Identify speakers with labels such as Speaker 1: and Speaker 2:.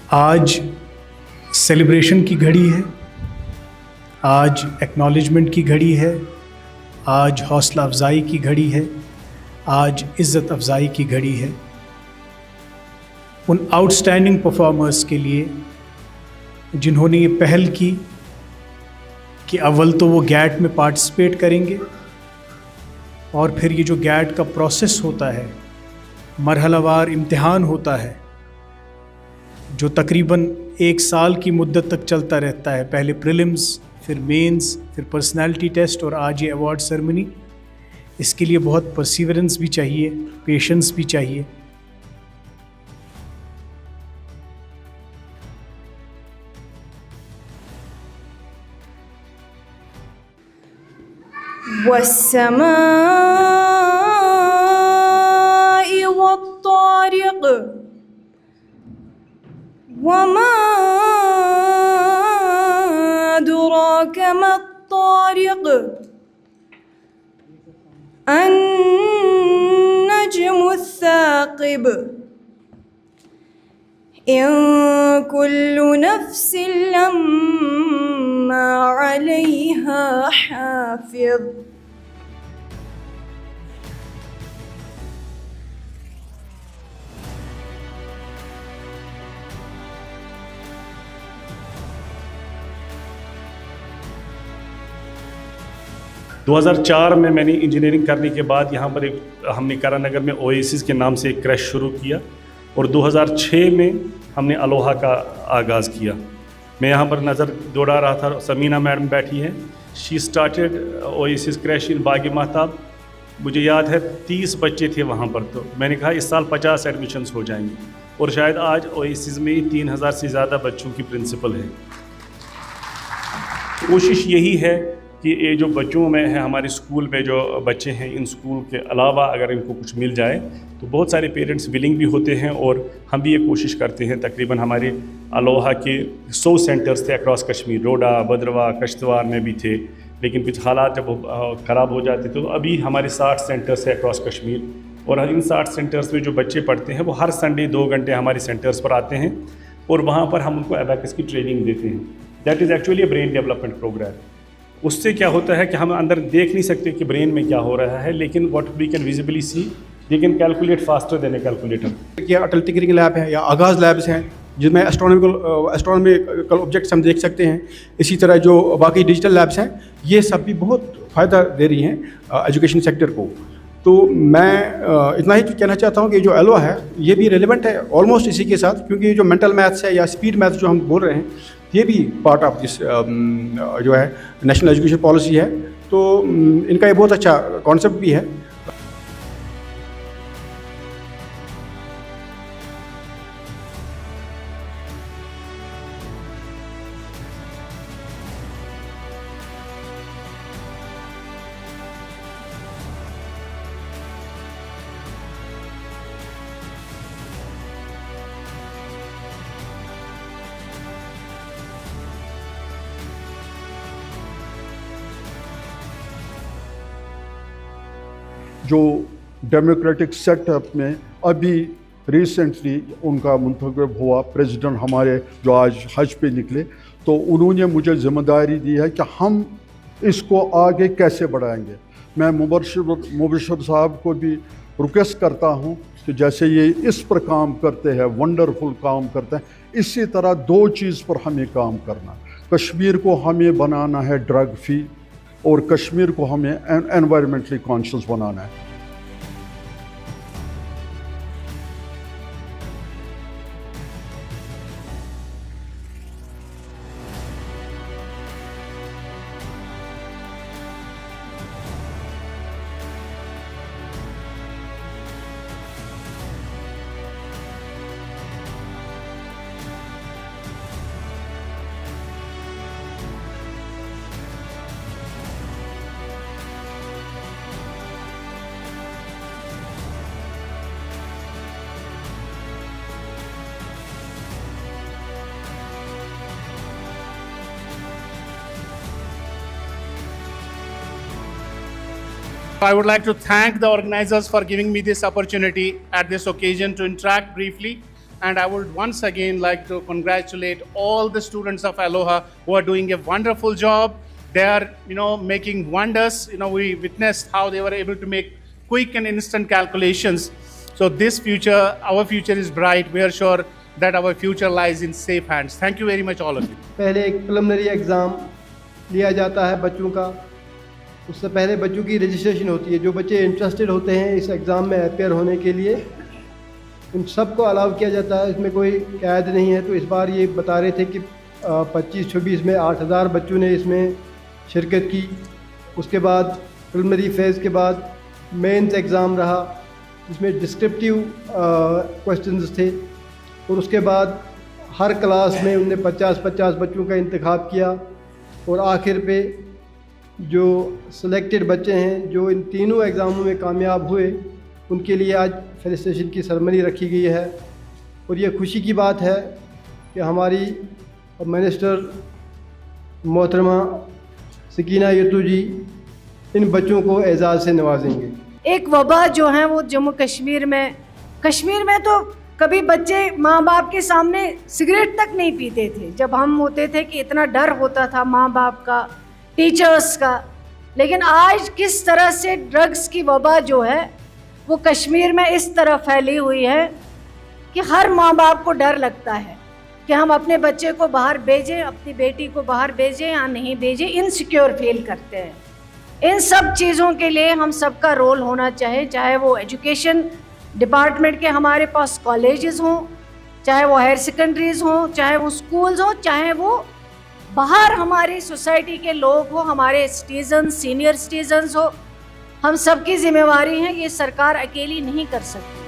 Speaker 1: आज सेलिब्रेशन की घड़ी है, आज एक्नॉलेजमेंट की घड़ी है, आज हौसला अफजाई की घड़ी है, आज इज़्ज़त अफजाई की घड़ी है। उन आउटस्टैंडिंग परफॉर्मर्स के लिए जिन्होंने ये पहल की कि अव्वल तो वो गैट में पार्टिसिपेट करेंगे और फिर ये जो गैट का प्रोसेस होता है, मरहलावार इम्तिहान होता है जो तकरीबन 1 साल की मुद्दत तक चलता रहता है। पहले प्रीलिम्स, फिर मेंस, फिर पर्सनालिटी टेस्ट और आज ये अवार्ड सेरेमनी। इसके लिए बहुत परसिवरेंस भी चाहिए, पेशेंस भी चाहिए।
Speaker 2: वस्समाइ वत्तारिक़ वमा अदराक मत्तारिक़ अन्नज्मुस्साक़िब इन कुल्लु नफ्सिन लम्मा अलैहा हाफ़िज़।
Speaker 3: दो 2004 में मैंने इंजीनियरिंग करने के बाद यहाँ पर हमने करानगर में ओएसिस के नाम से एक क्रैश शुरू किया और 2006 में हमने अलोहा का आगाज़ किया। मैं यहाँ पर नज़र दौड़ा रहा था, समीना मैडम बैठी हैं। She started Oasis creche in Bagh Mahtab. मुझे याद है 30 बच्चे थे वहाँ पर, तो मैंने कहा इस साल 50 एडमिशन्स हो जाएंगे और शायद आज ओएसिस में 3000 से ज़्यादा बच्चों की प्रिंसिपल है। कोशिश यही है कि ये जो बच्चों में है, हमारे स्कूल में जो बच्चे हैं, इन स्कूल के अलावा अगर इनको कुछ मिल जाए तो बहुत सारे पेरेंट्स विलिंग भी होते हैं और हम भी ये कोशिश करते हैं। तकरीबन हमारे अलोहा के 100 सेंटर्स थे अक्रॉस कश्मीर, डोडा, भद्रवाह, कश्तवाड़ में भी थे, लेकिन कुछ हालात जब ख़राब हो जाते तो अभी हमारे 60 सेंटर्स है अक्रॉस कश्मीर। और इन 60 सेंटर्स में जो बच्चे पढ़ते हैं वो हर संडे 2 घंटे हमारे सेंटर्स पर आते हैं और वहाँ पर हम उनको एबैकस की ट्रेनिंग देते हैं। That is actually a brain development programme. उससे क्या होता है कि हम अंदर देख नहीं सकते कि ब्रेन में क्या हो रहा है, लेकिन what we can visibly see, we can calculate faster than a calculator.
Speaker 4: या अटल टिंकरिंग लैब है या आगाज़ लैब्स हैं जिसमें एस्ट्रोनॉमिकल ऑब्जेक्ट्स हम देख सकते हैं। इसी तरह जो बाकी डिजिटल लैब्स हैं, ये सब भी बहुत फ़ायदा दे रही हैं एजुकेशन सेक्टर को। तो मैं इतना ही कहना चाहता हूँ कि जो एलो है ये भी रेलिवेंट है ऑलमोस्ट इसी के साथ, क्योंकि जो मेंटल मैथ्स है या स्पीड मैथ्स जो हम बोल रहे हैं, ये भी पार्ट ऑफ दिस जो है नेशनल एजुकेशन पॉलिसी है। तो इनका ये बहुत अच्छा कॉन्सेप्ट भी है।
Speaker 5: जो डेमोक्रेटिक सेटअप में अभी रिसेंटली उनका मुंतखब हुआ प्रेसिडेंट हमारे जो आज हज पे निकले, तो उन्होंने मुझे ज़िम्मेदारी दी है कि हम इसको आगे कैसे बढ़ाएंगे। मैं मुबशर साहब को भी रिक्वेस्ट करता हूँ कि जैसे ये इस पर काम करते हैं, वंडरफुल काम करते हैं, इसी तरह 2 चीज़ पर हमें काम करना। कश्मीर को हमें बनाना है ड्रग फ्री और कश्मीर को हमें एनवायरमेंटली कॉन्शियस बनाना है।
Speaker 6: I would like to thank the organizers for giving me this opportunity at this occasion to interact briefly And I would once again like to congratulate all the students of Aloha who are doing a wonderful job. They are, making wonders. We witnessed how they were able to make quick and instant calculations. So this future, our future is bright. We are sure that our future lies in safe hands. Thank you very much, all of you.
Speaker 7: पहले एक preliminary exam लिया जाता है बच्चों का। उससे पहले बच्चों की रजिस्ट्रेशन होती है। जो बच्चे इंटरेस्टेड होते हैं इस एग्ज़ाम में अपेयर होने के लिए, उन सबको अलाउ किया जाता है। इसमें कोई कैद नहीं है। तो इस बार ये बता रहे थे कि 25-26 में 8000 बच्चों ने इसमें शिरकत की। उसके बाद प्रिलिमिनरी फेज़ के बाद मेंस एग्ज़ाम रहा, जिसमें डिस्क्रिप्टिव क्वेश्चंस थे। और उसके बाद हर क्लास में उनने 50-50 बच्चों का इंतखाब किया। और आखिर पे जो सिलेक्टेड बच्चे हैं जो इन तीनों एग्ज़ामों में कामयाब हुए, उनके लिए आज फेलिसिटेशन की सेरेमनी रखी गई है। और ये खुशी की बात है कि हमारी मिनिस्टर मोहतरमा सकीना यत्तू जी इन बच्चों को एजाज़ से नवाजेंगे।
Speaker 8: एक वबा जो है वो जम्मू कश्मीर में तो कभी बच्चे माँ बाप के सामने सिगरेट तक नहीं पीते थे। जब हम होते थे कि इतना डर होता था माँ बाप का, टीचर्स का। लेकिन आज किस तरह से ड्रग्स की वबा जो है वो कश्मीर में इस तरह फैली हुई है कि हर माँ बाप को डर लगता है कि हम अपने बच्चे को बाहर भेजें, अपनी बेटी को बाहर भेजें या नहीं भेजें। इनसिक्योर फील करते हैं। इन सब चीज़ों के लिए हम सबका रोल होना चाहिए, चाहे वो एजुकेशन डिपार्टमेंट के हमारे पास कॉलेजेस हों, चाहे वो हायर सेकेंडरीज हों, चाहे वो स्कूल्स हों, चाहे वो बाहर हमारी सोसाइटी के लोग हो, हमारे सिटीजन, सीनियर सिटीजन्स हो। हम सबकी जिम्मेवारी है, ये सरकार अकेली नहीं कर सकती।